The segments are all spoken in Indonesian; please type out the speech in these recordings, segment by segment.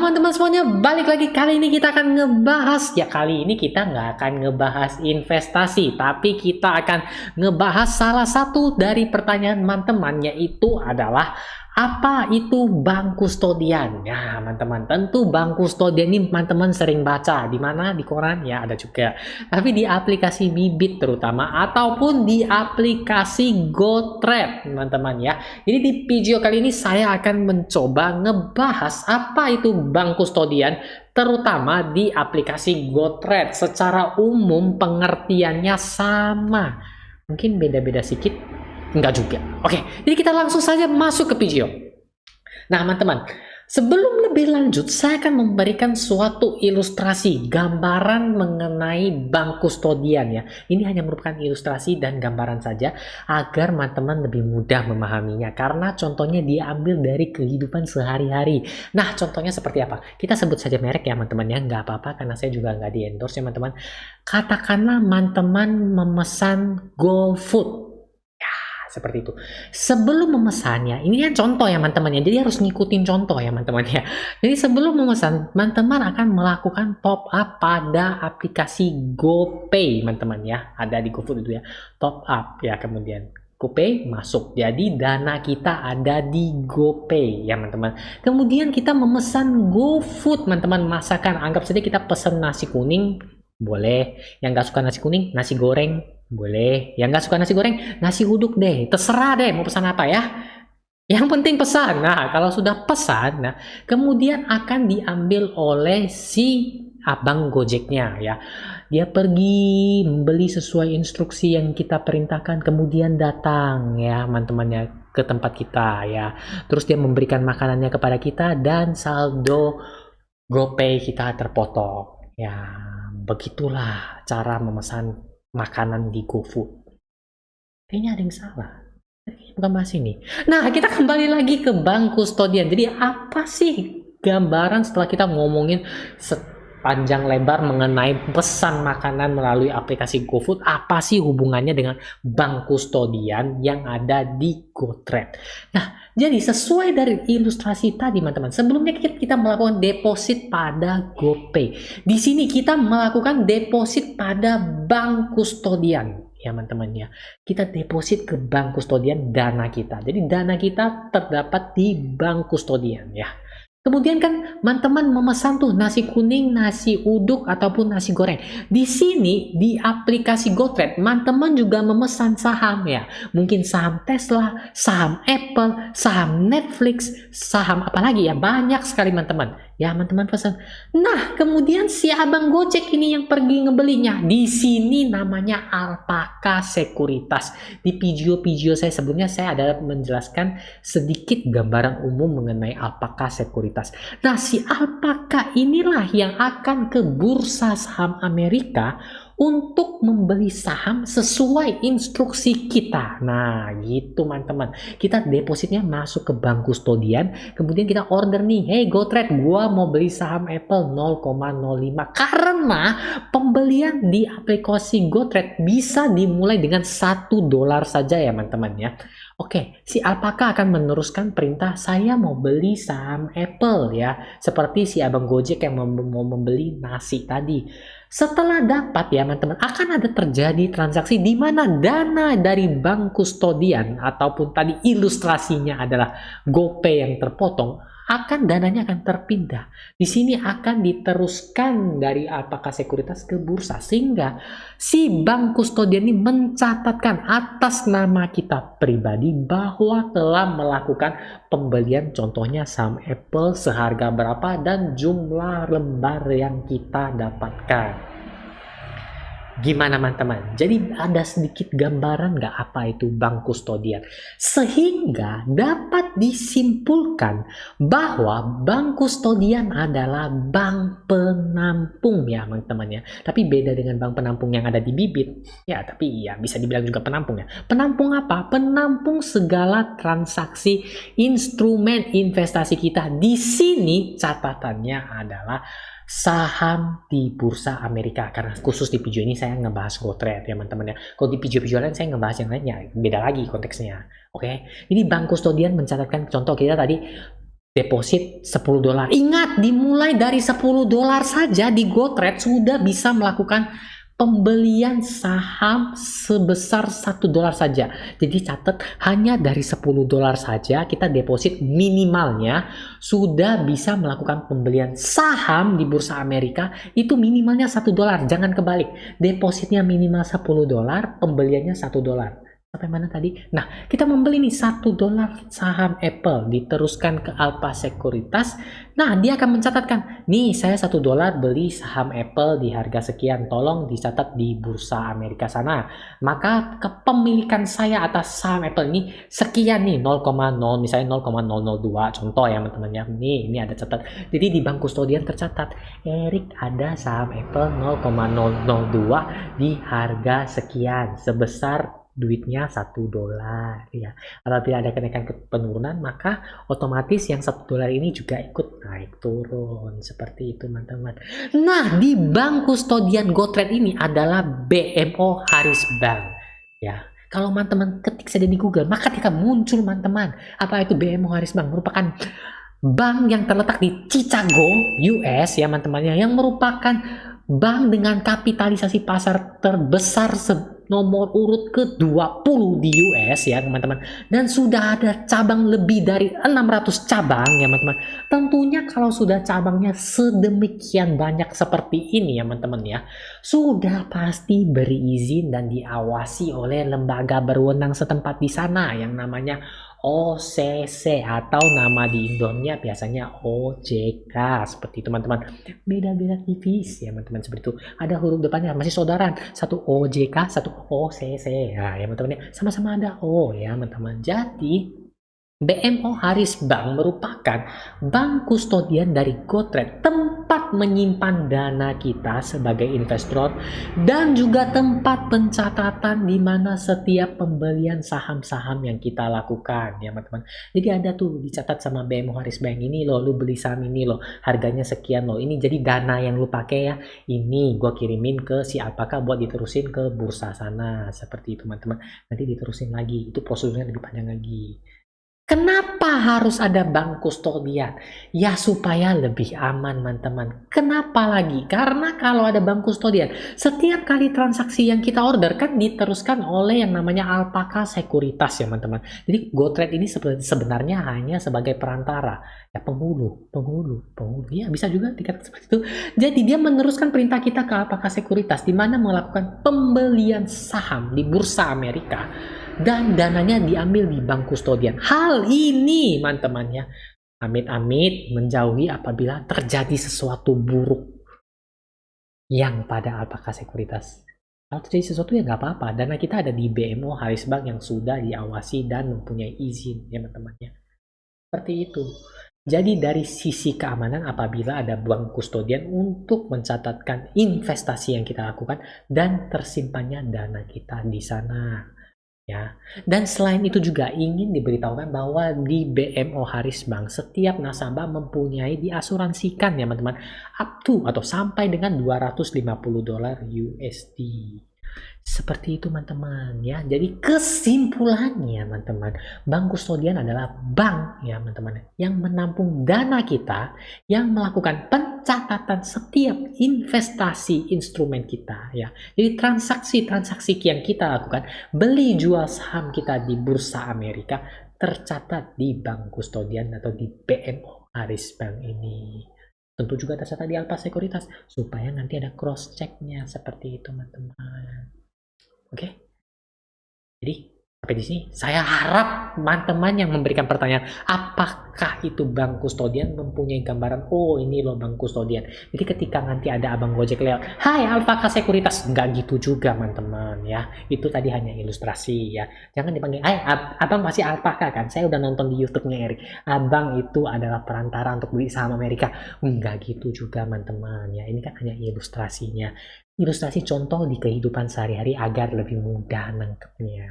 teman-teman semuanya, balik lagi. Kali ini kita akan ngebahas, kali ini kita nggak akan ngebahas investasi, tapi kita akan ngebahas salah satu dari pertanyaan teman-teman, yaitu adalah apa itu bank kustodian? Ya, teman-teman, tentu bank kustodian ini teman-teman sering baca di mana, di koran ya ada juga. Tapi di aplikasi Bibit terutama ataupun di aplikasi GoTrade, teman-teman ya. Jadi di video kali ini saya akan mencoba ngebahas apa itu bank kustodian, terutama di aplikasi GoTrade. Secara umum pengertiannya sama, mungkin beda-beda sedikit. Enggak juga. Oke, jadi kita langsung saja masuk ke video. Nah, teman-teman, sebelum lebih lanjut, saya akan memberikan suatu ilustrasi, gambaran mengenai bank kustodian ya. Ini hanya merupakan ilustrasi dan gambaran saja, agar teman-teman lebih mudah memahaminya. Karena contohnya diambil dari kehidupan sehari-hari. Nah, contohnya seperti apa? Kita sebut saja merek ya, teman-teman ya. Nggak apa-apa, karena saya juga nggak di-endorse ya, teman-teman. Katakanlah teman-teman memesan GoFood. Seperti itu. Sebelum memesannya, ini kan contoh ya teman-teman ya, jadi harus ngikutin contoh ya teman-teman ya. Jadi sebelum memesan, teman-teman akan melakukan top up pada aplikasi GoPay teman-teman ya, ada di GoFood itu ya, top up ya, kemudian GoPay masuk, jadi dana kita ada di GoPay ya teman-teman. Kemudian kita memesan GoFood teman-teman, masakan, anggap saja kita pesan nasi kuning, boleh. Yang nggak suka nasi kuning, nasi goreng boleh. Yang nggak suka nasi goreng, nasi uduk deh, terserah deh mau pesan apa ya, yang penting pesan. Nah, kalau sudah pesan, nah kemudian akan diambil oleh si abang Gojeknya ya. Dia pergi membeli sesuai instruksi yang kita perintahkan, kemudian datang ya teman-teman ya ke tempat kita ya. Terus dia memberikan makanannya kepada kita dan saldo GoPay kita terpotong ya. Begitulah cara memesan makanan di GoFood. Kayaknya ada yang salah. Bukan bahas ini. Nah, kita kembali lagi ke bank kustodian. Jadi apa sih gambaran setelah kita ngomongin sepanjang lebar mengenai pesan makanan melalui aplikasi GoFood? Apa sih hubungannya dengan bank kustodian yang ada di GoTrade? Nah, jadi sesuai dari ilustrasi tadi teman-teman, sebelumnya kita melakukan deposit pada GoPay. Di sini kita melakukan deposit pada bank kustodian ya teman-teman ya. Kita deposit ke bank kustodian dana kita. Jadi dana kita terdapat di bank kustodian ya. Kemudian kan teman-teman memesan tuh nasi kuning, nasi uduk ataupun nasi goreng. Di sini di aplikasi GoTrade, teman-teman juga memesan saham ya. Mungkin saham Tesla, saham Apple, saham Netflix, saham apa lagi ya, banyak sekali teman-teman. Ya, teman-teman pesan. Nah, kemudian si abang Gojek ini yang pergi ngebelinya. Di sini namanya Alpaka Sekuritas. Di video-video saya sebelumnya saya ada menjelaskan sedikit gambaran umum mengenai Alpaka Sekuritas. Nah, si Alpaka inilah yang akan ke bursa saham Amerika untuk membeli saham sesuai instruksi kita. Nah, gitu teman-teman. Kita depositnya masuk ke bank kustodian, kemudian kita order nih, hey GoTrade, gua mau beli saham Apple 0,05. Karena pembelian di aplikasi GoTrade bisa dimulai dengan $1 saja ya teman-teman ya. Oke, si Alpaka akan meneruskan perintah, saya mau beli saham Apple ya. Seperti si abang Gojek yang mau membeli nasi tadi. Setelah dapat ya teman-teman, akan ada terjadi transaksi di mana dana dari bank kustodian ataupun tadi ilustrasinya adalah GoPay yang terpotong, dananya akan terpindah. Di sini akan diteruskan dari Alpaka Sekuritas ke bursa, sehingga si bank kustodian ini mencatatkan atas nama kita pribadi bahwa telah melakukan pembelian contohnya saham Apple seharga berapa dan jumlah lembar yang kita dapatkan. Gimana teman-teman? Jadi ada sedikit gambaran nggak apa itu bank kustodian? Sehingga dapat disimpulkan bahwa bank kustodian adalah bank penampung ya teman-teman ya. Tapi beda dengan bank penampung yang ada di Bibit. Ya, tapi ya bisa dibilang juga penampung ya. Penampung apa? Penampung segala transaksi instrumen investasi kita. Di sini catatannya adalah saham di bursa Amerika, karena khusus di video ini saya ngebahas GoTrade ya teman-teman ya. Kalau di video-video lain saya ngebahas yang lainnya, beda lagi konteksnya. Oke, ini bank kustodian mencatatkan contoh kita tadi deposit 10 dolar. Ingat, dimulai dari 10 dolar saja di GoTrade sudah bisa melakukan pembelian saham sebesar 1 dolar saja. Jadi catat, hanya dari 10 dolar saja kita deposit minimalnya sudah bisa melakukan pembelian saham di Bursa Amerika itu minimalnya 1 dolar. Jangan kebalik. Depositnya minimal 10 dolar, pembeliannya 1 dolar. Sampai mana tadi? Nah, kita membeli nih 1 dolar saham Apple, diteruskan ke Alpha Sekuritas. Nah, dia akan mencatatkan, nih saya 1 dolar beli saham Apple di harga sekian, tolong dicatat di Bursa Amerika sana. Maka kepemilikan saya atas saham Apple ini sekian nih, 0,0, misalnya 0,002, contoh ya teman-teman ya. Ini ada catat. Jadi di bank kustodian tercatat, Erik ada saham Apple 0,002 di harga sekian, sebesar duitnya 1 dolar ya. Apabila ada kenaikan penurunan, maka otomatis yang 1 dolar ini juga ikut naik turun. Seperti itu teman-teman. Nah, di bank kustodian GoTrade ini adalah BMO Harris Bank ya. Kalau teman-teman ketik saja di Google, maka akan muncul teman-teman apa itu BMO Harris Bank. Merupakan bank yang terletak di Chicago, US ya teman-teman, yang merupakan bank dengan kapitalisasi pasar terbesar nomor urut ke-20 di US ya teman-teman, dan sudah ada cabang lebih dari 600 cabang ya teman-teman. Tentunya kalau sudah cabangnya sedemikian banyak seperti ini ya teman-teman ya, sudah pasti berizin dan diawasi oleh lembaga berwenang setempat di sana yang namanya OCC atau nama di Indonesia biasanya OJK. Seperti itu teman-teman. Beda-beda tipis ya teman-teman, seperti itu. Ada huruf depannya masih saudaraan, satu OJK, satu OCC. Nah ya teman-teman, sama-sama ada O ya teman-teman. Jadi BMO Harris Bank merupakan bank kustodian dari GoTrade, tempat menyimpan dana kita sebagai investor dan juga tempat pencatatan di mana setiap pembelian saham-saham yang kita lakukan ya teman-teman. Jadi ada tuh dicatat sama BMO Harris Bank, ini loh lu beli saham ini loh, harganya sekian loh, ini jadi dana yang lu pakai ya, ini gua kirimin ke si Alpaka buat diterusin ke bursa sana. Seperti itu teman-teman, nanti diterusin lagi, itu prosedurnya lebih panjang lagi. Kenapa harus ada bank kustodian? Ya supaya lebih aman teman-teman. Kenapa lagi? Karena kalau ada bank kustodian, setiap kali transaksi yang kita order kan diteruskan oleh yang namanya Alpaka Sekuritas ya teman-teman. Jadi GoTrade ini sebenarnya hanya sebagai perantara, ya penghulu. Ya bisa juga dikatakan seperti itu. Jadi dia meneruskan perintah kita ke Alpaka Sekuritas di mana melakukan pembelian saham di Bursa Amerika. Dan dananya diambil di bank kustodian. Hal ini teman-teman ya, amit-amit menjauhi apabila terjadi sesuatu buruk yang pada Alpaka Sekuritas. Kalau terjadi sesuatu ya nggak apa-apa, dana kita ada di BMO Harris Bank yang sudah diawasi dan mempunyai izin ya teman-teman ya. Seperti itu. Jadi dari sisi keamanan, apabila ada bank kustodian untuk mencatatkan investasi yang kita lakukan dan tersimpannya dana kita di sana. Ya, dan selain itu juga ingin diberitahukan bahwa di BMO Harris Bank setiap nasabah mempunyai diasuransikan ya teman-teman, up to atau sampai dengan 250 dolar USD. Seperti itu teman-teman ya. Jadi kesimpulannya teman-teman, bank kustodian adalah bank ya teman-teman yang menampung dana kita, yang melakukan pencatatan setiap investasi instrumen kita ya. Jadi transaksi-transaksi yang kita lakukan, beli jual saham kita di Bursa Amerika tercatat di bank kustodian atau di BMO Harris Bank ini. Tentu juga tercatat di Alpha Sekuritas supaya nanti ada cross checknya seperti itu teman-teman. Oke. Jadi sampai di sini saya harap teman-teman yang memberikan pertanyaan apakah itu bank kustodian mempunyai gambaran, oh ini loh bank kustodian. Jadi ketika nanti ada abang Gojek lewat, hai Alpaka Sekuritas, nggak gitu juga teman-teman ya. Itu tadi hanya ilustrasi ya. Jangan dipanggil, abang masih Alpaka kan? Saya udah nonton di YouTube-nya Erik. Abang itu adalah perantara untuk beli saham Amerika. Nggak gitu juga teman-teman ya. Ini kan hanya ilustrasinya. Ilustrasi contoh di kehidupan sehari-hari agar lebih mudah nangkepnya.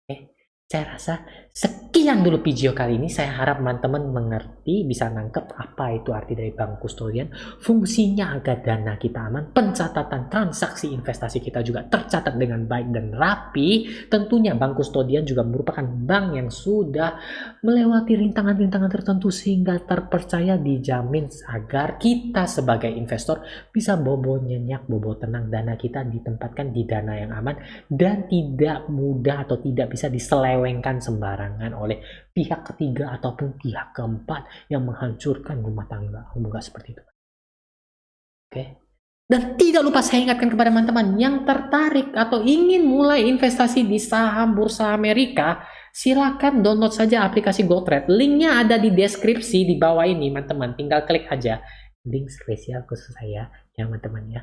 Oke. Saya rasa sekian dulu video kali ini. Saya harap teman-teman mengerti, bisa nangkep apa itu arti dari bank kustodian, fungsinya agar dana kita aman, pencatatan transaksi investasi kita juga tercatat dengan baik dan rapi. Tentunya bank kustodian juga merupakan bank yang sudah melewati rintangan-rintangan tertentu sehingga terpercaya, dijamin agar kita sebagai investor bisa bobo nyenyak, bobo tenang, dana kita ditempatkan di dana yang aman dan tidak mudah atau tidak bisa diselewengkan sembarangan oleh pihak ketiga ataupun pihak keempat yang menghancurkan rumah tangga. Enggak seperti itu. Oke. Dan tidak lupa saya ingatkan kepada teman-teman yang tertarik atau ingin mulai investasi di saham bursa Amerika, silakan download saja aplikasi GoTrade. Linknya ada di deskripsi di bawah ini, teman-teman. Tinggal klik aja. Link spesial khusus saya, ya teman-teman ya.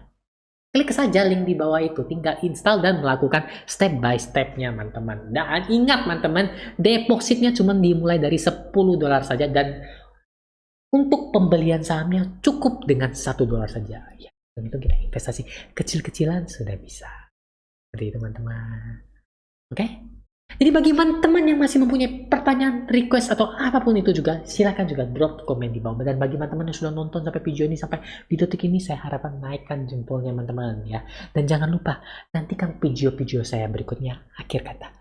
Klik saja link di bawah itu, tinggal install dan melakukan step by step-nya, teman-teman. Dan ingat, teman-teman, depositnya cuma dimulai dari $10 saja dan untuk pembelian sahamnya cukup dengan $1 saja. Ya, itu kita investasi kecil-kecilan sudah bisa. Seperti itu, teman-teman. Oke? Jadi bagi teman-teman yang masih mempunyai pertanyaan, request, atau apapun itu juga, silakan juga drop komen di bawah. Dan bagi teman-teman yang sudah nonton sampai video ini, sampai di detik ini, saya harapkan naikkan jempolnya, teman-teman ya. Dan jangan lupa, nantikan video-video saya berikutnya. Akhir kata,